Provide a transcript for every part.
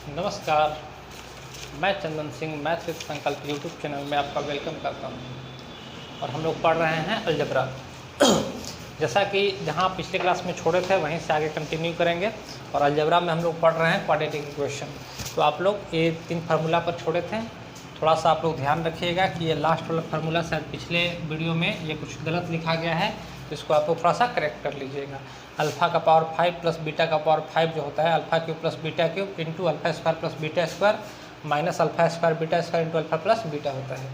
नमस्कार, मैं Chandan Singh math with संकल्प यूट्यूब चैनल में आपका वेलकम करता हूं। और हम लोग पढ़ रहे हैं अलजबरा। जैसा कि जहां पिछले क्लास में छोड़े थे वहीं से आगे कंटिन्यू करेंगे। और अलजबरा में हम लोग पढ़ रहे हैं क्वाड्रेटिक इक्वेशन। तो आप लोग ये 3 फार्मूला पर छोड़े थे, थोड़ा सा आप लोग ध्यान रखिएगा कि ये लास्ट वाला फार्मूला शायद पिछले वीडियो में ये कुछ गलत लिखा गया है, तो इसको आप लोग थोड़ा सा करेक्ट कर लीजिएगा। अल्फ़ा का पावर 5 प्लस बीटा का पावर 5 जो होता है alpha cube plus beta cube into alpha square plus beta square minus alpha square beta square into alpha plus beta होता है।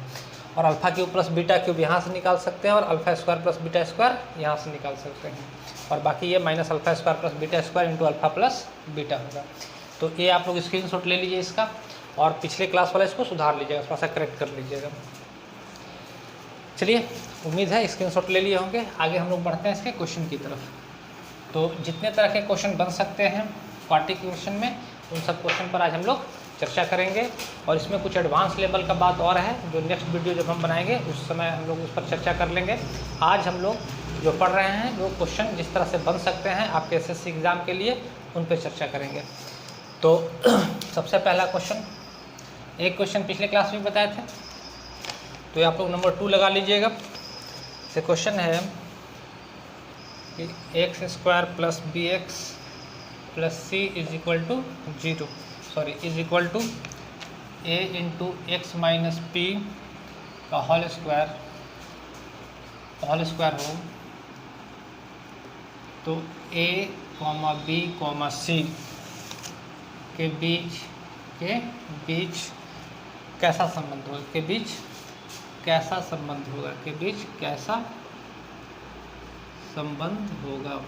और alpha cube plus beta cube यहाँ से निकाल सकते हैं और alpha square plus beta square यहाँ से निकाल सकते हैं। और बाकी ये minus alpha square plus beta square into alpha plus beta होगा। तो ये आप लोग स्क्रीनशॉट ले लीजिए इसका, और पिछले क्लास वाला इसको सुधार लीजिएगा, थोड़ा सा करेक्ट कर लीजिएगा। चलिए, उम्मीद है स्क्रीनशॉट ले लिए होंगे। आगे हम लोग बढ़ते हैं इसके क्वेश्चन की तरफ। तो जितने तरह के क्वेश्चन बन सकते हैं क्वाड्रेटिक इक्वेशन में, उन सब क्वेश्चन पर आज हम लोग चर्चा करेंगे। और इसमें कुछ एडवांस लेवल का बात और है, जो नेक्स्ट वीडियो जब हम बनाएंगे उस समय हम लोग उस पर चर्चा कर लेंगे। आज हम लोग जो पढ़ रहे हैं, जो क्वेश्चन जिस तरह से बन सकते हैं आपके एसएससी एग्ज़ाम के लिए, उन पर चर्चा करेंगे। तो सबसे पहला क्वेश्चन, एक क्वेश्चन पिछले क्लास में बताए थे, तो ये आप लोग नंबर 2 लगा लीजिएगा। से क्वेश्चन है कि x square plus b x plus c is equal to 0 is equal to a into x minus p का होल स्क्वायर हो। तो a comma b comma c के बीच कैसा संबंध होगा, के बीच कैसा संबंध होगा।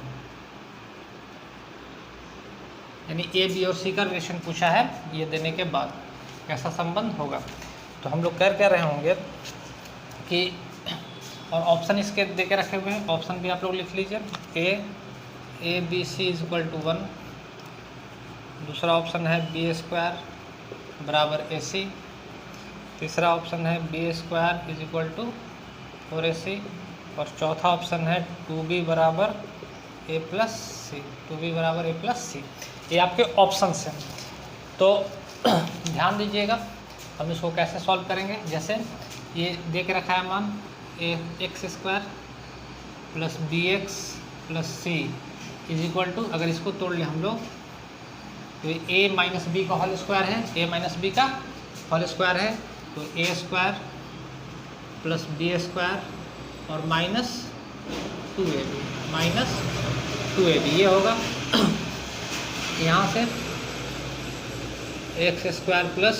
यानी ए बी और सी का रिलेशन पूछा है, ये देने के बाद कैसा संबंध होगा। तो हम लोग कर रहे होंगे कि, और ऑप्शन इसके दे के रखे हुए हैं, ऑप्शन भी आप लोग लिख लीजिए। A b c is equal to 1, दूसरा ऑप्शन है बी स्क्वायर बराबर ए सी, तीसरा ऑप्शन है b square is equal to 4ac, और चौथा ऑप्शन है 2b बराबर a प्लस सी। ये आपके ऑप्शंस हैं। तो ध्यान दीजिएगा, हम इसको कैसे सॉल्व करेंगे। जैसे ये दे के रखा है मान x square plus b x plus c is equal to, अगर इसको तोड़ लें हम लोग तो ए माइनस बी का होल स्क्वायर है, ए माइनस बी का होल स्क्वायर है, तो a square plus b square और माइनस 2ab ये होगा। यहाँ से x square plus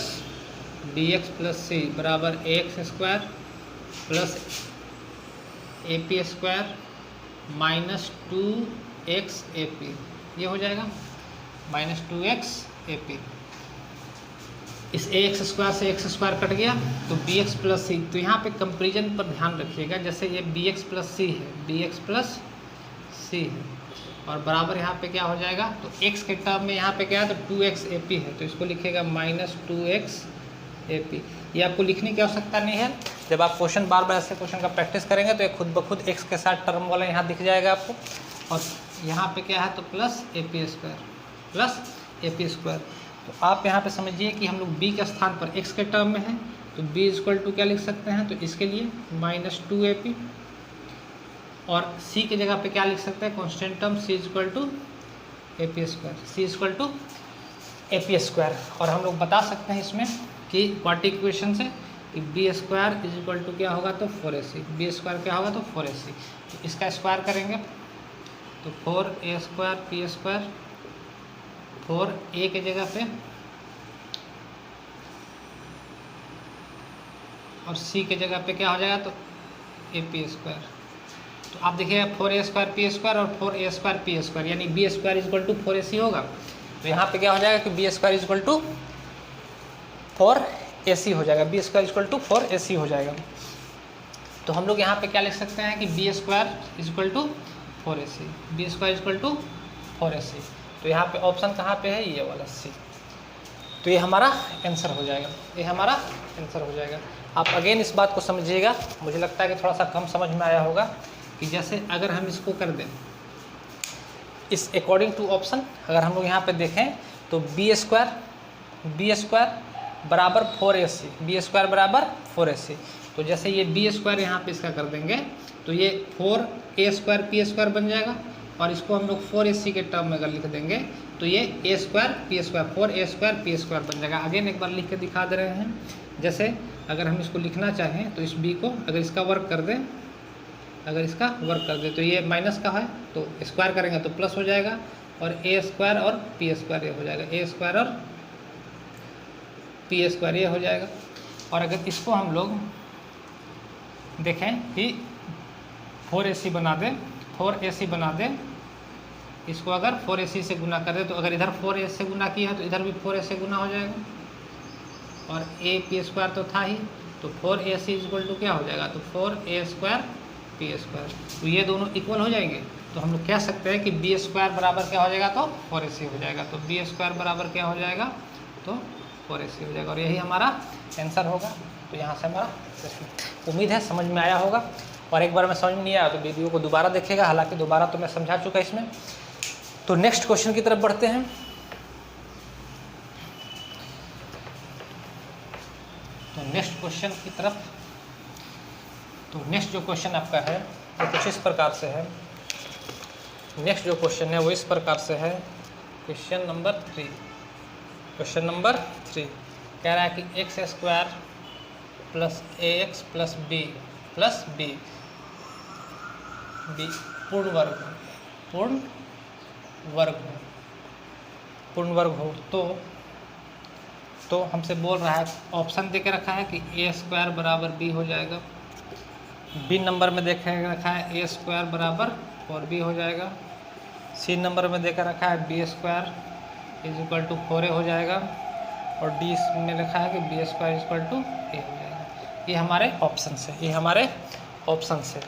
b x plus c बराबर x square plus a p square minus 2xap, ये हो जाएगा माइनस 2xap। इस एक्स स्क्वायर से एक्स स्क्वायर कट गया तो बी एक्स प्लस सी। तो यहाँ पे कंपेरिजन पर ध्यान रखिएगा, जैसे ये बी एक्स प्लस सी है, और बराबर यहाँ पे क्या हो जाएगा, तो x के टर्म में यहाँ पे क्या है, तो 2xap है, तो इसको लिखिएगा माइनस 2xap। ये आपको लिखने की आवश्यकता नहीं है, जब आप क्वेश्चन बार बार ऐसे क्वेश्चन का प्रैक्टिस करेंगे तो ये खुद ब खुद x के साथ टर्म वाला यहाँ दिख जाएगा आपको। और यहाँ पे क्या है, तो प्लस ए पी स्क्वायर। तो आप यहाँ पे समझिए कि हम लोग b के स्थान पर x के टर्म में हैं, तो b इक्वल टू क्या लिख सकते हैं, तो इसके लिए माइनस 2ab, और c की जगह पे क्या लिख सकते हैं, constant term c equal to a p square. और हम लोग बता सकते हैं इसमें कि क्वाड्रेटिक इक्वेशन से कि b square is equal to क्या होगा, तो 4ac, बी स्क्वायर क्या होगा, तो 4ac। तो इसका स्क्वायर करेंगे तो 4a square p square, 4a के जगह पे और c के जगह पे क्या हो जाएगा, तो ए पी स्क्वायर। तो आप देखिएगा 4a स्क्वायर पी स्क्वायर और 4a स्क्वायर पी स्क्वायर, यानी b square is equal to 4ac होगा। तो यहाँ पे क्या हो जाएगा कि b square is equal to 4ac हो जाएगा, b square is equal to 4ac हो जाएगा। तो हम लोग यहाँ पे क्या लिख सकते हैं कि b square is equal to 4ac, b square is equal to 4ac। तो यहाँ पे ऑप्शन कहाँ पे है, ये वाला सी। तो ये हमारा आंसर हो जाएगा, आप अगेन इस बात को समझिएगा। मुझे लगता है कि थोड़ा सा कम समझ में आया होगा कि जैसे अगर हम इसको कर दें इस अकॉर्डिंग टू ऑप्शन, अगर हम लोग यहाँ पे देखें तो बी स्क्वायर बी स्क्वायर बराबर 4ac, बी स्क्वायर बराबर 4ac। तो जैसे ये बी स्क्वायर यहाँ पे इसका कर देंगे तो ये 4a स्क्वायर पी स्क्वायर बन जाएगा, और इसको हम लोग 4ac के टर्म में अगर लिख देंगे तो ये a square p square 4a square p square बन जाएगा। अगेन एक बार लिख के दिखा दे रहे हैं। जैसे अगर हम इसको लिखना चाहें तो इस b को अगर इसका वर्क कर दें, अगर इसका वर्क कर दें तो ये माइनस का है तो स्क्वायर करेंगे तो प्लस हो जाएगा, और a स्क्वायर और पी स्क्वायर ये हो जाएगा, a स्क्वायर और पी स्क्वायर ये हो जाएगा। और अगर इसको हम लोग देखें कि 4ac बना दें, 4ac बना दें, इसको अगर 4ac से गुना कर दे तो अगर इधर 4a से गुना किया है तो इधर भी 4a से गुना हो जाएगा, और a पी स्क्वायर तो था ही, तो 4ac इक्वल टू क्या हो जाएगा, तो 4a स्क्वायर पी स्क्वायर। तो ये दोनों इक्वल हो जाएंगे, तो हम लोग कह सकते हैं कि बी स्क्वायर बराबर क्या हो जाएगा, तो 4ac हो जाएगा। तो बी स्क्वायर बराबर क्या हो जाएगा, तो 4ac हो जाएगा, और यही हमारा आंसर होगा। तो यहाँ से हमारा उम्मीद है समझ में आया होगा, और एक बार में समझ में नहीं आया तो वीडियो को दोबारा देखेगा, हालांकि दोबारा तो मैं समझा चुका इसमें। तो नेक्स्ट क्वेश्चन की तरफ बढ़ते हैं। तो नेक्स्ट क्वेश्चन की तरफ, तो नेक्स्ट जो क्वेश्चन आपका है वो कुछ इस प्रकार से है। नेक्स्ट जो क्वेश्चन है वो इस प्रकार से है, क्वेश्चन नंबर 3। क्वेश्चन नंबर 3 कह रहा है कि एक्स स्क्वायर प्लस ए एक्स प्लस बी पूर्ण वर्ग हो तो हमसे बोल रहा है, ऑप्शन दे के रखा है कि ए स्क्वायर बराबर बी हो जाएगा, बी नंबर में देख रखा है ए स्क्वायर बराबर 4b हो जाएगा, सी नंबर में देकर रखा है b square is equal to 4a हो जाएगा, और डी में लिखा है कि b square is equal to a हो जाएगा। ये हमारे ऑप्शन है, ये हमारे ऑप्शन है।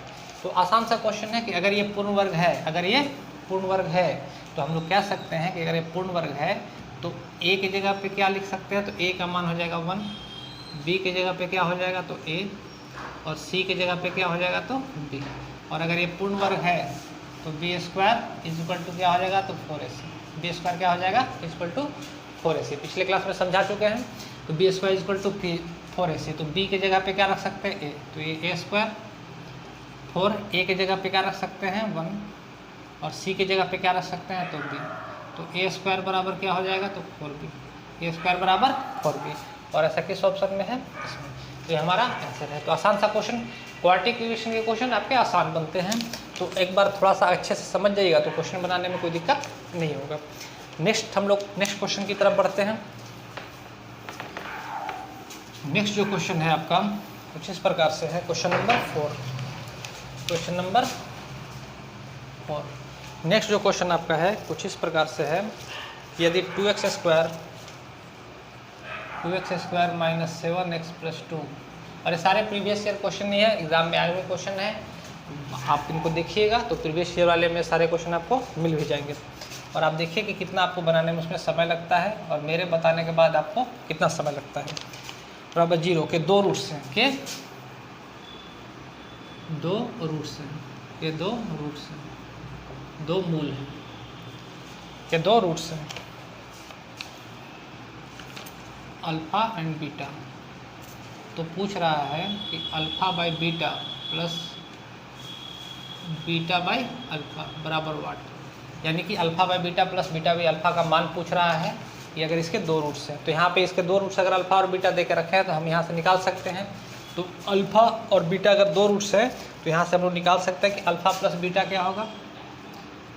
तो आसान सा क्वेश्चन है कि अगर ये पूर्ण वर्ग है, अगर ये पूर्ण वर्ग है तो हम लोग कह सकते हैं कि अगर ये पूर्ण वर्ग है तो a की जगह पे क्या लिख सकते हैं, तो a का मान हो जाएगा 1, b की जगह पे क्या हो जाएगा, तो a, और c की जगह पे क्या हो जाएगा, तो b। और अगर ये पूर्ण वर्ग है तो b square is equal to क्या हो जाएगा, तो 4ac। बी स्क्वायर क्या हो जाएगा, इक्वल टू 4ac। पिछले क्लास में समझा चुके हैं। तो b square equal to 4ac, तो b की जगह पे क्या रख सकते हैं, a, तो ये a स्क्वायर, 4a की जगह पे क्या रख सकते हैं 1, और c की जगह पे क्या रख सकते हैं, तो b। तो a स्क्वायर बराबर क्या हो जाएगा, तो 4b, a स्क्वायर बराबर 4b। और ऐसा किस ऑप्शन में है, इसमें। तो ये हमारा आंसर है। तो आसान सा क्वेश्चन, क्वाड्रेटिक इक्वेशन के क्वेश्चन आपके आसान बनते हैं, तो एक बार थोड़ा सा अच्छे से समझ जाइएगा तो क्वेश्चन बनाने में कोई दिक्कत नहीं होगा। नेक्स्ट हम लोग नेक्स्ट क्वेश्चन की तरफ बढ़ते हैं। नेक्स्ट जो क्वेश्चन है आपका कुछ इस प्रकार से है, question number 4। Question number 4 next जो क्वेश्चन आपका है कुछ इस प्रकार से है, यदि 2x square minus 7x plus 2, और ये सारे प्रीवियस ईयर क्वेश्चन नहीं है, एग्जाम में आए हुए क्वेश्चन है, आप इनको देखिएगा तो प्रीवियस ईयर वाले में सारे क्वेश्चन आपको मिल भी जाएंगे। और आप देखिए कि कितना आपको बनाने में उसमें समय लगता है, और मेरे बताने के बाद आपको कितना समय लगता है। बराबर 0 के 2 रूट्स हैं, के 2 रूट्स हैं, ये 2 रूट्स हैं, 2 मूल हैं, ये 2 रूट्स हैं, अल्फ़ा एंड बीटा। तो पूछ रहा है कि alpha by beta plus beta by alpha बराबर वाट, यानी कि alpha by beta plus beta by alpha का मान पूछ रहा है। ये अगर इसके 2 रूट्स हैं तो यहाँ पे इसके 2 रूट्स अगर अल्फ़ा और बीटा दे के रखे हैं तो हम यहाँ से निकाल सकते हैं। तो अल्फ़ा और बीटा अगर 2 रूट्स हैं तो यहाँ से हम लोग निकाल सकते हैं कि अल्फ़ा प्लस बीटा क्या होगा,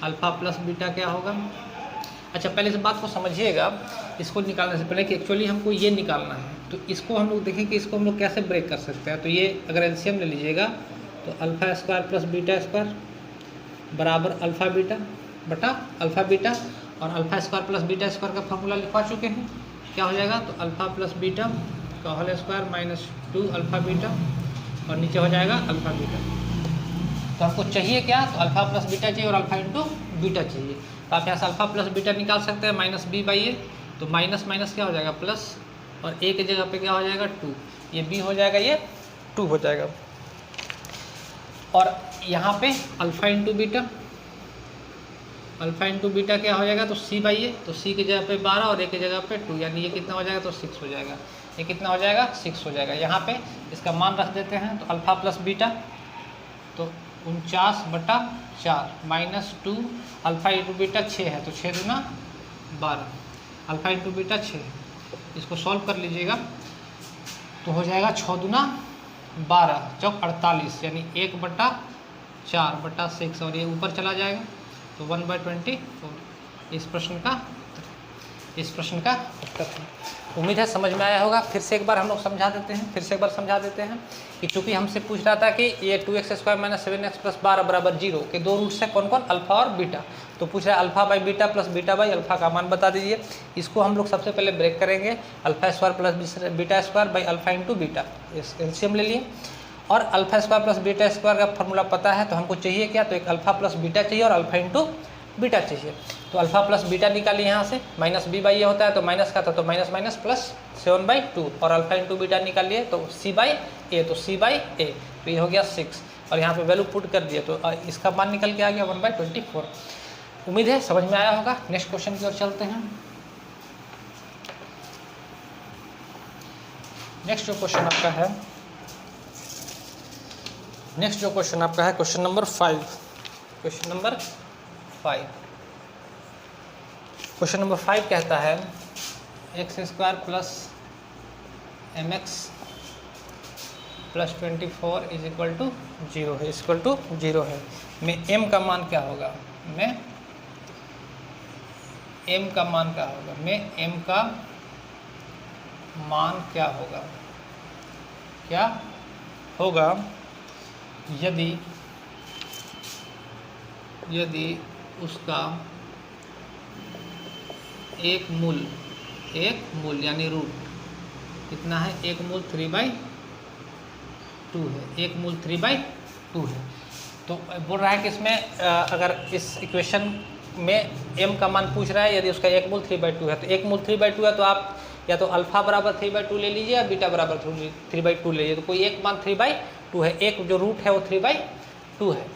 अल्फ़ा प्लस बीटा क्या होगा। अच्छा, पहले इस बात को समझिएगा, इसको निकालने से पहले कि एक्चुअली हमको ये निकालना है, तो इसको हम लोग देखें कि इसको हम लोग कैसे ब्रेक कर सकते हैं। तो ये अगर एलसीएम ले लीजिएगा तो alpha square plus beta square बराबर अल्फ़ा बीटा बटा अल्फ़ा बीटा, और alpha square plus beta square का फॉर्मूला लिखवा चुके हैं, क्या हो जाएगा, तो अल्फ़ा प्लस बीटा का whole square minus 2 alpha beta, और नीचे हो जाएगा अल्फ़ा बीटा। तो हमको चाहिए क्या, तो अल्फ़ा प्लस बीटा चाहिए और अल्फ़ा इंटू बीटा चाहिए। तो आप यहाँ से अल्फ़ा प्लस बीटा निकाल सकते हैं, माइनस बी बाई ए, तो माइनस माइनस क्या हो जाएगा प्लस, और ए की जगह पे क्या हो जाएगा 2, ये बी हो जाएगा, ये 2 हो जाएगा। और यहाँ पे alpha into beta, alpha into beta क्या हो जाएगा, तो सी बाई ए, तो सी की जगह पे 12 और ए की जगह पे 2, यानी ये कितना हो जाएगा, तो 6 हो जाएगा। ये कितना हो जाएगा, 6 हो जाएगा। यहाँ पे इसका मान रख देते हैं, तो अल्फा प्लस बीटा तो 49/4 माइनस 2, अल्फा इंटू बीटा 6 है तो 6 दूना 12, अल्फा इंटू बीटा 6, इसको सॉल्व कर लीजिएगा तो हो जाएगा 6 दूना 12 चौक 48, यानी 1/4/6 और ये ऊपर चला जाएगा तो 1/24। इस प्रश्न का उत्तर है। उम्मीद है समझ में आया होगा। फिर से एक बार हम लोग समझा देते हैं कि चूंकि हमसे पूछ रहा था कि ये 2x² - 7x + 12 = 0 के दो रूट्स हैं, कौन कौन, अल्फा और बीटा। तो पूछ रहा है alpha by beta plus beta by alpha का मान बता दीजिए। इसको हम लोग सबसे पहले ब्रेक करेंगे, alpha + beta by alpha into beta, LCM ले लिए। और अल्फा² + बीटा² का फॉर्मूला पता है, तो हमको चाहिए क्या, तो एक अल्फा प्लस बीटा चाहिए और अल्फा इंटू बीटा चाहिए। तो अल्फा प्लस बीटा निकालिए यहाँ से, माइनस बी बाई ए होता है तो माइनस का था तो माइनस माइनस प्लस 7/2, और अल्फा इंटू बीटा निकालिए तो सी बाई ए, तो सी बाई ए, तो ये हो गया 6, और यहाँ पे वैल्यू पुट कर दिए तो इसका मान निकल के आ गया 1/24। उम्मीद है समझ में आया होगा। नेक्स्ट क्वेश्चन की ओर चलते हैं। नेक्स्ट जो क्वेश्चन आपका है क्वेश्चन नंबर 5। क्वेश्चन नंबर 5 कहता है x² + mx + 24 = 0 है, =0 है। में m का मान क्या होगा, में m का मान क्या होगा, यदि उसका एक मूल यानी रूट कितना है, एक मूल 3/2 है, एक मूल 3/2 है। तो बोल रहा है कि इसमें अगर इस इक्वेशन में m का मान पूछ रहा है, यदि उसका एक मूल 3/2 है, तो एक मूल 3/2 है तो आप या तो अल्फा बराबर 3/2 ले लीजिए या बीटा बराबर 3/2 ले लीजिए। तो कोई एक मान 3/2 है, एक जो रूट है वो 3/2 है।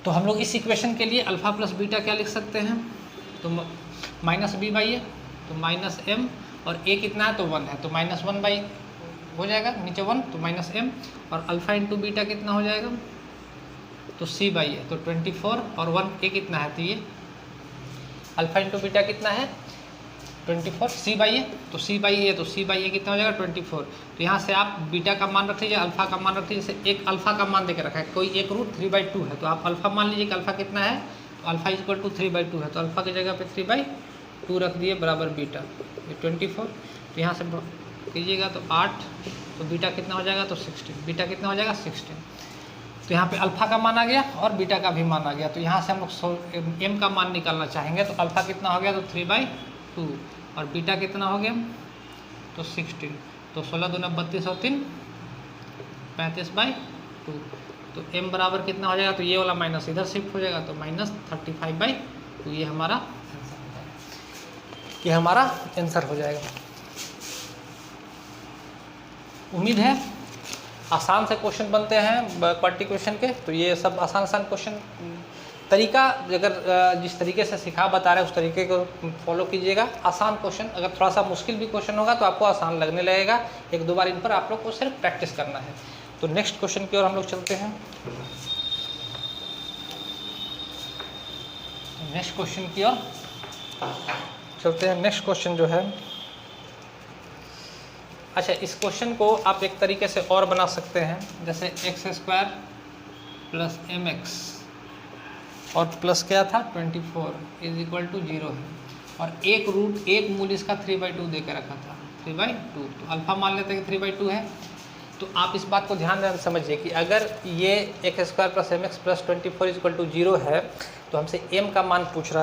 तो हम लोग इस इक्वेशन के लिए अल्फा प्लस बीटा क्या लिख सकते हैं, तो माइनस बी बाई ए, तो माइनस एम, और ए कितना है तो 1 है, तो -1 हो जाएगा, नीचे 1 तो माइनस एम, और अल्फा इंटू बीटा कितना हो जाएगा, तो सी बाई ए, तो 24, और 1 ए कितना है, तो ये अल्फा इंटू बीटा कितना है 24, सी बाई ए, तो सी बाई ए कितना हो जाएगा 24। तो यहाँ से आप बीटा का मान रख लीजिए, अल्फा का मान रख लीजिए। जैसे एक अल्फा का मान देकर रखा है, कोई एक रूट 3/2 है, तो आप अल्फा मान लीजिए कि अल्फा कितना है, तो अल्फा = 3/2 है, तो अल्फा की जगह पे 3/2 रख दिए बराबर बीटा, ये 24। तो यहाँ से कीजिएगा तो 8, तो बीटा कितना हो जाएगा, तो 16, बीटा कितना हो जाएगा 16। तो यहाँ पे अल्फा का मान आ गया और बीटा का भी मान आ गया। तो यहाँ से हम लोग एम का मान निकालना चाहेंगे, तो अल्फा कितना हो गया, तो 3/2, और बीटा कितना हो गया, तो 16, तो 16 दूना 32 और 3 35/2। तो m बराबर कितना हो जाएगा, तो ये वाला माइनस इधर शिफ्ट हो जाएगा, तो -35/2 ये हमारा आंसर हो जाएगा। उम्मीद है आसान से क्वेश्चन बनते हैं क्वांटिटी क्वेश्चन के। तो ये सब आसान क्वेश्चन तरीका अगर जिस तरीके से सिखा बता रहे हैं उस तरीके को फॉलो कीजिएगा। आसान क्वेश्चन, अगर थोड़ा सा मुश्किल भी क्वेश्चन होगा तो आपको आसान लगने लगेगा, एक दो बार इन पर आप लोग को सिर्फ प्रैक्टिस करना है। तो नेक्स्ट क्वेश्चन की ओर हम लोग चलते हैं। नेक्स्ट क्वेश्चन जो है, अच्छा इस क्वेश्चन को आप एक तरीके से और बना सकते हैं, जैसे x² + mx और प्लस क्या था 24 = 0 है, और एक मूल इसका 3/2 दे के रखा था, 3/2। तो अल्फा मान लेते हैं कि 3/2 है। तो आप इस बात को ध्यान में समझिए कि अगर ये x² + mx + 24 = 0 है, तो हमसे m का मान पूछ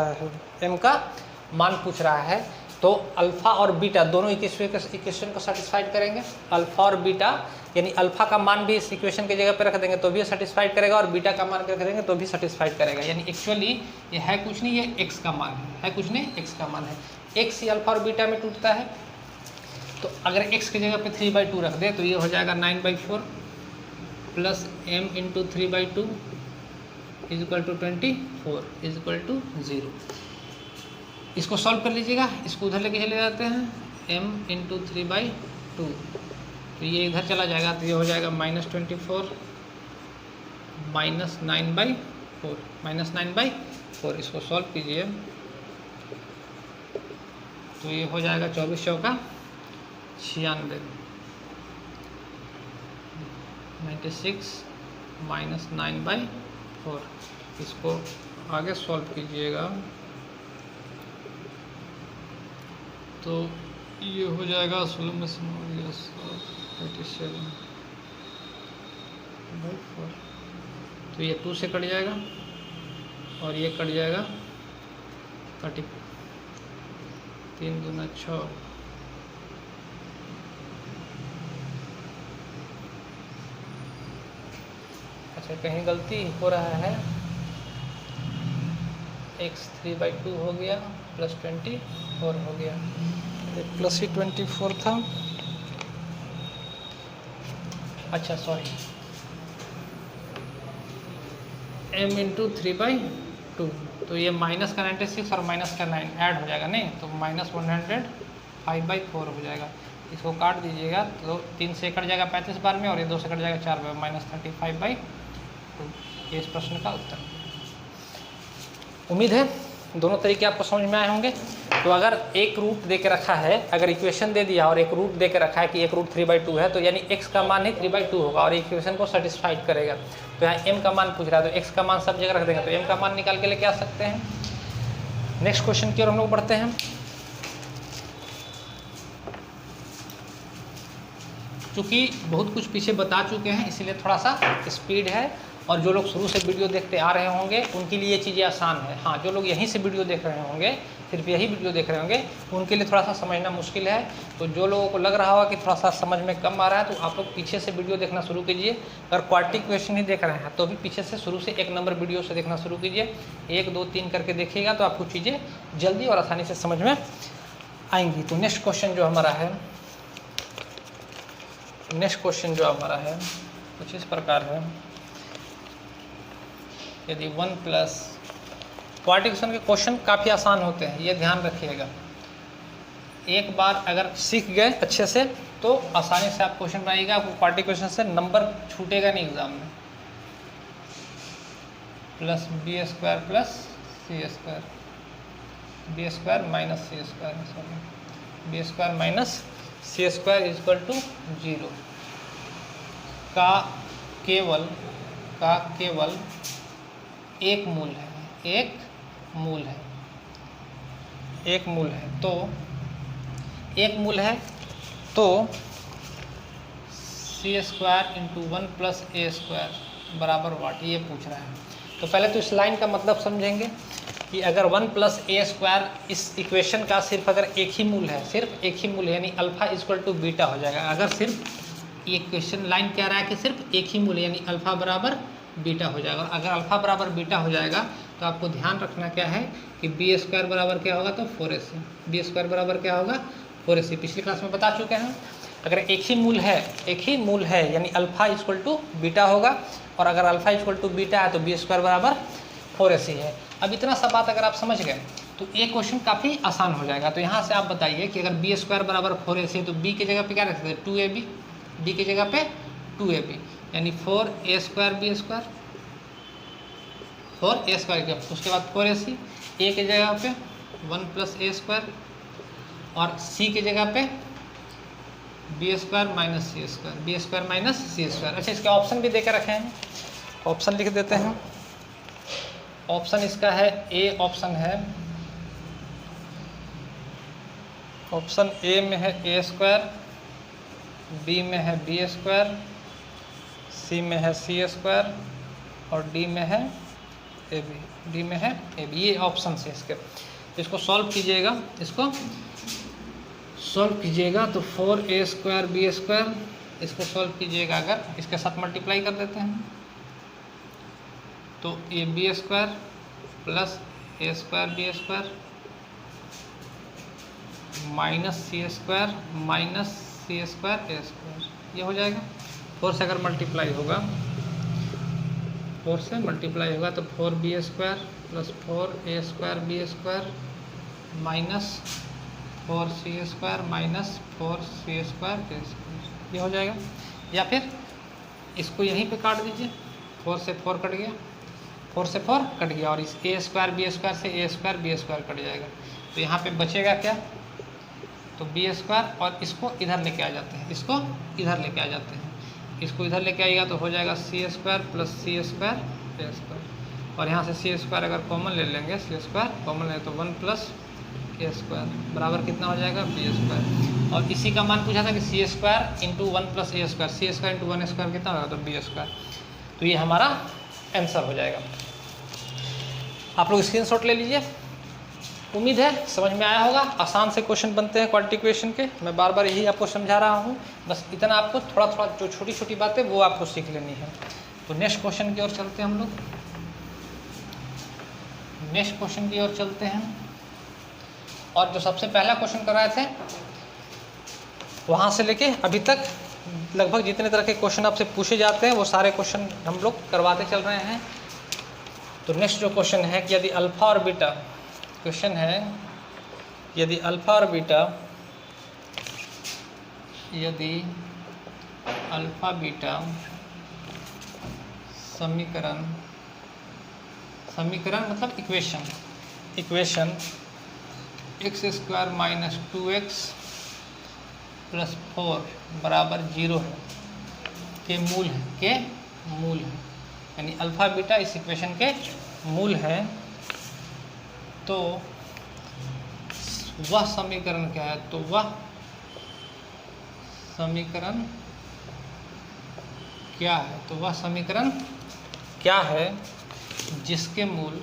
रहा है, तो अल्फ़ा और बीटा दोनों इक्वेशन को सेटिस्फाइड करेंगे। अल्फ़ा और बीटा यानी अल्फ़ा का मान भी इस इक्वेशन की जगह पे रख देंगे तो भी सेटिस्फाइड करेगा, और बीटा का मान रख देंगे तो भी सेटिस्फाइड करेगा। यानी एक्चुअली ये है कुछ नहीं, ये x का मान है कुछ नहीं, x का मान है। x ही अल्फ़ा और बीटा में टूटता है, तो अगर x की जगह पे 3/2 रख दे तो ये हो जाएगा 9/4 + m × 3/2 is equal to 24 is equal to 0। इसको सॉल्व कर लीजिएगा, इसको उधर लेके चले जाते हैं, m इंटू 3/2, तो ये इधर चला जाएगा, तो ये हो जाएगा -24 -9/4 -9/4। इसको सॉल्व कीजिए तो ये हो जाएगा 24 चौका 96, 96 -9/4। इसको आगे सॉल्व कीजिएगा तो ये हो जाएगा 87/4, तो ये 2 से कट जाएगा और ये कट जाएगा 30, 3 दूना 6, अच्छा कहीं गलती हो रहा है, x 3/2 हो गया प्लस 24 हो गया, प्लस ही 24 था, अच्छा सॉरी, m इंटू 3/2, तो ये माइनस का 96 और माइनस का 9 ऐड हो जाएगा, नहीं तो -105/4 हो जाएगा। इसको काट दीजिएगा तो 3 से कट जाएगा 35 बार में और ये 2 से कट जाएगा 4 बार, -35/2। ये इस प्रश्न का उत्तर। उम्मीद है दोनों तरीके आपको समझ में आए होंगे। तो अगर एक रूट दे के रखा है, अगर इक्वेशन दे दिया और एक रूट दे के रखा है कि एक रूट 3/2 है, तो यानी x का मान ही 3/2 होगा और इक्वेशन को सेटिस्फाइड करेगा। तो यहाँ m का मान पूछ रहा है तो x का मान सब जगह रख देंगे, तो m का मान निकाल के लेके आ सकते हैं। नेक्स्ट क्वेश्चन की ओर हम लोग बढ़ते हैं। चूँकि बहुत कुछ पीछे बता चुके हैं इसलिए थोड़ा सा स्पीड है, और जो लोग शुरू से वीडियो देखते आ रहे होंगे उनके लिए ये चीज़ें आसान है। हाँ, जो लोग यहीं से वीडियो देख रहे होंगे, सिर्फ यही वीडियो देख रहे होंगे, उनके लिए थोड़ा सा समझना मुश्किल है। तो जो लोगों को लग रहा होगा कि थोड़ा सा समझ में कम आ रहा है, तो आप लोग पीछे से वीडियो देखना शुरू कीजिए। अगर क्वाड्रेटिक क्वेश्चन ही देख रहे हैं तो भी पीछे से शुरू से 1 नंबर वीडियो से देखना शुरू कीजिए, 1 2 3 करके देखिएगा तो आपको चीज़ें जल्दी और आसानी से समझ में आएंगी। तो नेक्स्ट क्वेश्चन जो हमारा है कुछ इस प्रकार है। यदि 1 प्लस, क्वाड्रेटिक के क्वेश्चन काफ़ी आसान होते हैं, ये ध्यान रखिएगा। एक बार अगर सीख गए अच्छे से तो आसानी से आप क्वेश्चन बनाइएगा, आपको क्वाड्रेटिक क्वेश्चन से नंबर छूटेगा नहीं एग्जाम में। Plus b² plus c² b² minus c², sorry b² minus c² is equal to 0 का केवल एक मूल है, तो c² इंटू 1 प्लस a² बराबर वाट, ये पूछ रहा है। तो पहले तो इस लाइन का मतलब समझेंगे कि अगर 1 प्लस a² इस इक्वेशन का सिर्फ अगर एक ही मूल है, यानी अल्फा इक्वल टू बीटा हो जाएगा। अगर सिर्फ ये क्वेश्चन लाइन कह रहा है कि सिर्फ एक ही मूल यानी अल्फा बराबर बीटा हो जाएगा, और अगर अल्फा बराबर बीटा हो जाएगा तो आपको ध्यान रखना क्या है कि b² बराबर क्या होगा, तो 4ac, b² बराबर क्या होगा 4ac। पिछली क्लास में बता चुके हैं। अगर एक ही मूल है यानी अल्फा इक्वल टू बीटा होगा, और अगर अल्फा इक्वल टू बीटा है तो b² बराबर 4ac है। अब इतना सा बात अगर आप समझ गए तो ये क्वेश्चन काफ़ी आसान हो जाएगा। तो यहाँ से आप बताइए कि अगर b² बराबर 4ac है तो b की जगह पे क्या रख सकते हैं 2ab, b की जगह पे 2ab, यानी 4a² b², 4a², उसके बाद 4ac, a की जगह पे 1 प्लस a² और c की जगह पे b² माइनस c²। अच्छा, इसके ऑप्शन भी देकर रखे हैं, ऑप्शन लिख देते हैं। ऑप्शन इसका है ए, ऑप्शन ए में है a², बी में है b², सी में है c² और डी में है ab। ये ऑप्शन है इसके। इसको सॉल्व कीजिएगा तो 4a² b², इसको सॉल्व कीजिएगा अगर इसके साथ मल्टीप्लाई कर देते हैं तो ab² plus a² b² minus c² minus c² a², ये हो जाएगा। 4 से अगर मल्टीप्लाई होगा 4 से मल्टीप्लाई होगा तो 4b² plus 4a² minus 4c² minus 4c², ये हो जाएगा। या फिर इसको यहीं पे काट दीजिए, 4 से 4 कट गया, 4 से 4 कट गया, और इस a² b² से a² b² कट जाएगा। तो यहाँ पे बचेगा क्या, तो b² और इसको इधर लेके आ जाते हैं, इसको इधर लेके आ जाते हैं, इसको इधर लेके आएगा तो हो जाएगा c² प्लस c² a², और यहाँ से c² अगर कॉमन ले लेंगे, c² कॉमन ले तो 1 प्लस a² बराबर कितना हो जाएगा b²। और इसी का मान पूछा था कि c² into 1 plus a², c² into 1² कितना होगा, तो b²। तो ये हमारा आंसर हो जाएगा। आप लोग स्क्रीनशॉट ले लीजिए। उम्मीद है समझ में आया होगा। आसान से क्वेश्चन बनते हैं क्वाड्रेटिक इक्वेशन के, मैं बार बार यही आपको समझा रहा हूँ। बस इतना आपको थोड़ा थोड़ा जो छोटी छोटी बातें वो आपको सीख लेनी है। तो नेक्स्ट क्वेश्चन की ओर चलते हैं हम लोग, नेक्स्ट क्वेश्चन की ओर चलते हैं। और जो सबसे पहला क्वेश्चन कराए थे वहाँ से लेके अभी तक लगभग जितने तरह के क्वेश्चन आपसे पूछे जाते हैं वो सारे क्वेश्चन हम लोग करवाते चल रहे हैं। तो नेक्स्ट जो क्वेश्चन है कि यदि अल्फ़ा और बीटा, क्वेश्चन है यदि अल्फ़ा और बीटा, यदि अल्फ़ा बीटा समीकरण, समीकरण मतलब equation x² minus 2x plus 4 बराबर 0 है, के मूल है, यानी अल्फ़ा बीटा इस इक्वेशन के मूल है, तो वह समीकरण क्या है, तो वह समीकरण क्या है, तो वह समीकरण क्या है जिसके मूल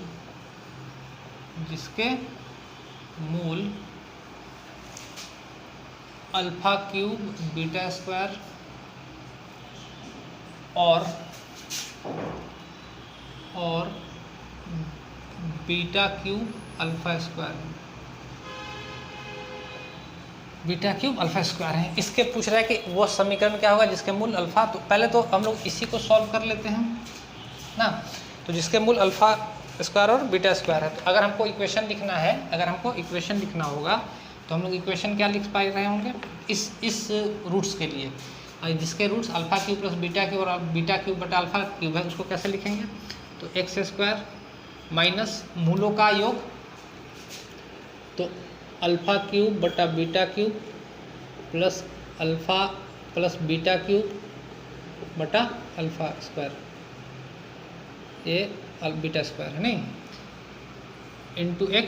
अल्फ़ा क्यूब बीटा स्क्वायर और बीटा क्यूब अल्फ़ा स्क्वायर है, बीटा क्यूब अल्फ़ा स्क्वायर है। इसके पूछ रहा है कि वो समीकरण क्या होगा जिसके मूल अल्फ़ा, तो पहले तो हम लोग इसी को सॉल्व कर लेते हैं ना। तो जिसके मूल अल्फ़ा स्क्वायर और बीटा स्क्वायर है, तो अगर हमको इक्वेशन लिखना है, अगर हमको इक्वेशन लिखना होगा तो हम लोग इक्वेशन क्या लिख पा रहे होंगे, इस रूट्स के लिए, जिसके roots alpha cube plus beta cube और बीटा क्यूब बटा अल्फ़ा क्यूब है, उसको कैसे लिखेंगे, तो x² माइनस मूलों का योग, तो अल्फ़ा क्यूब बटा beta cube plus alpha plus beta cube बटा अल्फ़ा स्क्वायर, ये बीटा स्क्वायर है नहीं, इंटू x,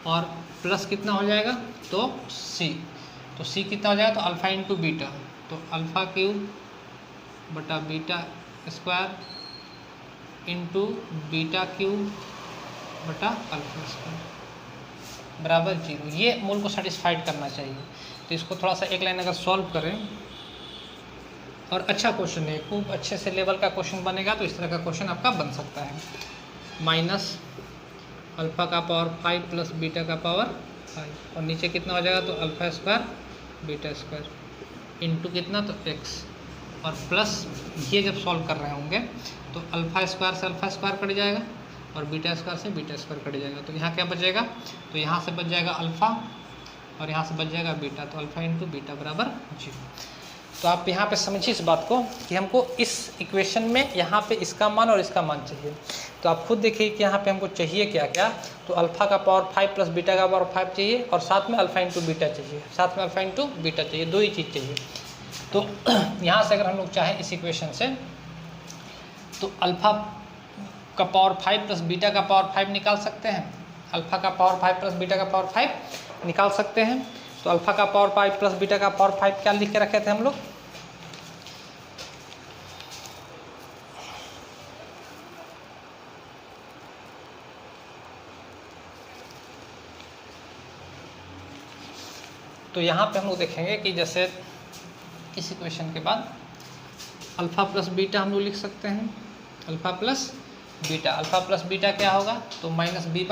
और प्लस कितना हो जाएगा, तो c, तो c कितना हो जाएगा, तो अल्फ़ा इंटू बीटा, तो अल्फ़ा क्यूब बटा beta square into beta cube बटा अल्फ़ा स्क्वायर बराबर 0। ये मूल को सेटिस्फाइड करना चाहिए। तो इसको थोड़ा सा एक लाइन अगर सॉल्व करें, और अच्छा क्वेश्चन है, खूब अच्छे से लेवल का क्वेश्चन बनेगा, तो इस तरह का क्वेश्चन आपका बन सकता है। माइनस अल्फ़ा का पावर 5 प्लस बीटा का पावर 5, और नीचे कितना हो जाएगा, तो alpha square beta square into कितना, तो x, और प्लस ये जब सॉल्व कर रहे होंगे तो अल्फ़ा स्क्वायर से अल्फ़ा स्क्वायर कट जाएगा और बीटा स्क्वायर से बीटा स्क्वायर कट जाएगा, तो यहाँ क्या बचेगा, तो यहाँ से बच जाएगा अल्फ़ा और यहाँ से बच जाएगा बीटा, तो अल्फ़ा इंटू बीटा बराबर 0। तो आप यहाँ पे समझिए इस बात को कि हमको इस इक्वेशन में यहाँ पे इसका मान और इसका मान चाहिए। तो आप खुद देखिए कि यहाँ पे हमको चाहिए क्या क्या, तो अल्फ़ा का पावर 5 प्लस बीटा का पावर 5 चाहिए, और साथ में अल्फ़ा इंटू बीटा चाहिए, साथ में अल्फ़ा इंटू बीटा चाहिए, दो ही चीज़ चाहिए। तो यहाँ से अगर हम लोग चाहें इस इक्वेशन से, तो अल्फ़ा का पावर 5 प्लस बीटा का पावर 5 निकाल सकते हैं, अल्फ़ा का पावर 5 प्लस बीटा का पावर 5 निकाल सकते हैं। तो अल्फ़ा का पावर 5 प्लस बीटा का पावर 5 क्या लिख के रखे थे हम लोग, तो यहाँ पे हम लोग देखेंगे कि जैसे इस इक्वेशन के बाद अल्फ़ा प्लस बीटा हम लोग लिख सकते हैं, alpha plus beta, alpha plus beta क्या होगा, तो माइनस बी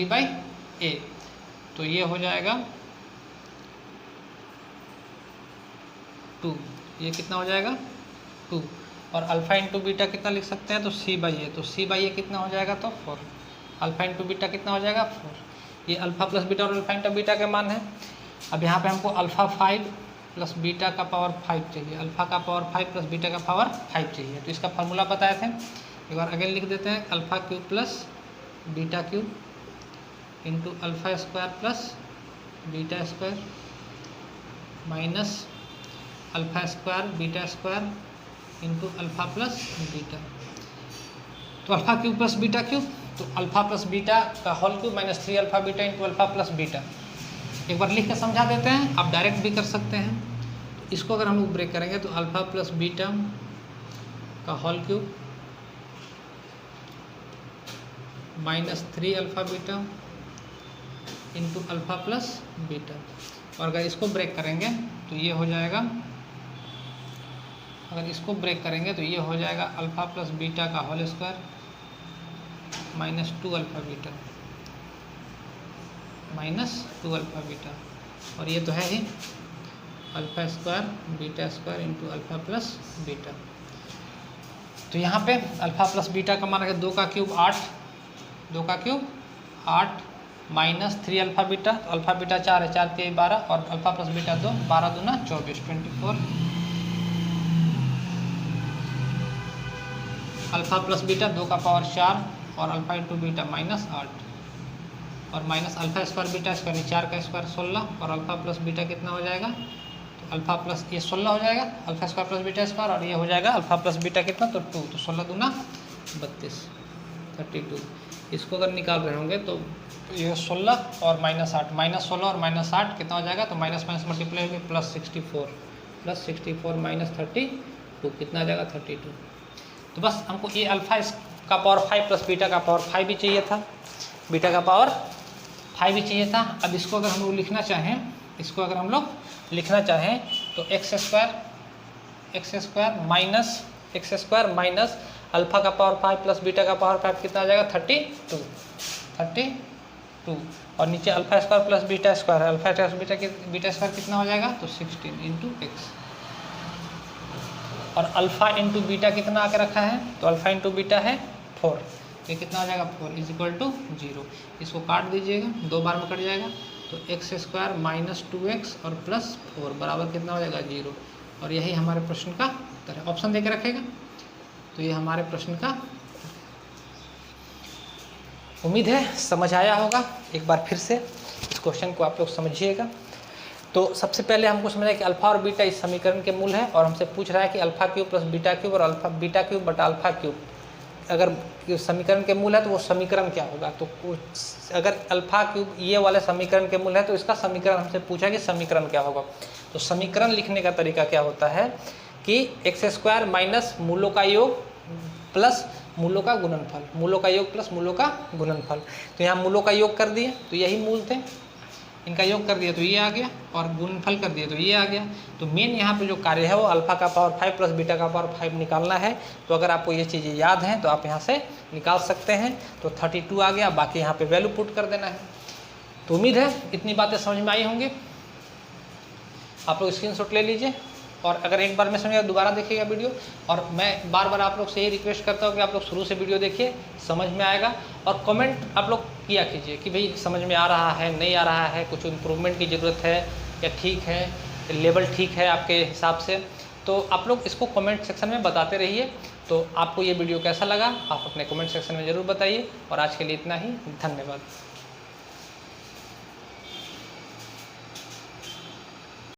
बाई ए, तो ये हो जाएगा 2, ये कितना हो जाएगा 2, और अल्फ़ा इंटू बीटा कितना लिख सकते हैं, तो c/a, तो c/a कितना हो जाएगा, तो 4। अल्फ़ा इंटू बीटा कितना हो जाएगा, 4। ये अल्फ़ा प्लस बीटा और अल्फ़ा इंटू बीटा के मान है। अब यहाँ पे हमको अल्फ़ा 5 प्लस बीटा का पावर 5 चाहिए, अल्फ़ा का पावर 5 प्लस बीटा का पावर 5 चाहिए। तो इसका फार्मूला बताए थे, एक बार अगेन लिख देते हैं, alpha cube plus beta cube into alpha square plus beta square minus alpha square beta square into alpha plus beta. तो alpha cube plus beta cube, तो अल्फ़ा प्लस बीटा का whole cube minus 3 alpha beta into alpha plus beta. एक बार लिख के समझा देते हैं, आप डायरेक्ट भी कर सकते हैं। तो इसको अगर हम लोग ब्रेक करेंगे तो अल्फ़ा प्लस बीटा का whole cube minus 3 alpha beta into alpha plus beta. और अगर इसको ब्रेक करेंगे तो ये हो जाएगा, अगर इसको ब्रेक करेंगे तो ये हो जाएगा अल्फ़ा प्लस बीटा का whole square minus 2 alpha beta minus 2 alpha beta. और ये तो है ही alpha square beta square into alpha plus beta. तो यहाँ पे अल्फ़ा प्लस बीटा का मान है 2 का क्यूब 8, 2 का क्यूब 8 माइनस 3 अल्फ़ा बीटा, तो अल्फ़ा बीटा 4 है, 4 3 12 और अल्फ़ा प्लस बीटा 2, 12 दूना 24, 24 अल्फ़ा प्लस बीटा 2 का पावर 4 और अल्फ़ा इंटू बीटा माइनस 8 और minus alpha square beta square 4 का स्क्वायर 16 और अल्फ़ा प्लस बीटा कितना हो जाएगा, तो अल्फ़ा प्लस ये 16 हो जाएगा alpha square plus beta square और ये हो जाएगा अल्फ़ा प्लस बीटा कितना, तो 2, तो 16 दूना 32, 32। इसको अगर निकाल रहे होंगे तो ये 16 और माइनस 8, माइनस 16 और माइनस 8 कितना हो जाएगा, तो माइनस माइनस मल्टीप्लाई होगी प्लस 64 माइनस 32 कितना आ जाएगा 32। तो बस हमको ये अल्फ़ा का पावर 5 प्लस बीटा का पावर 5 भी चाहिए था, बीटा का पावर 5 भी चाहिए था। अब इसको अगर हम लोग लिखना चाहें, इसको अगर हम लोग लिखना चाहें तो एक्स स्क्वायर माइनस अल्फ़ा का पावर 5 प्लस बीटा का पावर 5 कितना आ जाएगा 32 और नीचे alpha square plus beta square है, अल्फ़ा स्क्वायर बीटा स्क्वायर कितना हो जाएगा, तो 16 इंटू एक्स। और अल्फ़ा इंटू बीटा कितना आके रखा है, तो अल्फ़ा इंटू बीटा है 4, ये कितना हो जाएगा 4 इज इक्वल टू 0। इसको काट दीजिएगा, 2 बार में कट जाएगा, तो एक्स स्क्वायर माइनस 2x और प्लस 4 बराबर कितना हो जाएगा 0। और यही हमारे प्रश्न का उत्तर है। ऑप्शन दे के रखेगा, तो ये हमारे प्रश्न का। उम्मीद है समझ आया होगा। एक बार फिर से इस क्वेश्चन को आप लोग समझिएगा। तो सबसे पहले हमको समझना है कि अल्फ़ा और बीटा इस समीकरण के मूल है और हमसे पूछ रहा है कि alpha cube plus beta cube और अल्फ़ा बीटा क्यूब बटा अल्फ़ा क्यूब अगर समीकरण के मूल है तो वो समीकरण क्या होगा। तो अगर अल्फ़ा क्यूब ये वाले समीकरण के मूल है तो इसका समीकरण हमसे पूछा कि समीकरण क्या होगा। तो समीकरण लिखने का तरीका क्या होता है कि एक्स स्क्वायर माइनस मूलों का योग प्लस मूलों का गुणनफल, मूलों का योग प्लस मूलों का गुणनफल। तो यहाँ मूलों का योग कर दिए तो यही मूल थे, इनका योग कर दिया तो ये आ गया और गुणनफल कर दिया तो ये आ गया। तो मेन यहाँ पे जो कार्य है वो अल्फ़ा का पावर 5 प्लस बीटा का पावर 5 निकालना है। तो अगर आपको ये चीज़ें याद हैं तो आप यहाँ से निकाल सकते हैं। तो 32 आ गया, बाकी यहाँ पे वैल्यू पुट कर देना है। तो उम्मीद है इतनी बातें समझ में आई होंगी। आप लोग स्क्रीनशॉट ले लीजिए और अगर एक बार में समझिएगा दोबारा देखिएगा वीडियो। और मैं बार बार आप लोग से यही रिक्वेस्ट करता हूँ कि आप लोग शुरू से वीडियो देखिए, समझ में आएगा। और कमेंट आप लोग किया कीजिए कि भाई समझ में आ रहा है, नहीं आ रहा है, कुछ इम्प्रूवमेंट की ज़रूरत है या ठीक है, लेवल ठीक है आपके हिसाब से। तो आप लोग इसको कमेंट सेक्शन में बताते रहिए। तो आपको ये वीडियो कैसा लगा आप अपने कमेंट सेक्शन में ज़रूर बताइए। और आज के लिए इतना ही, धन्यवाद।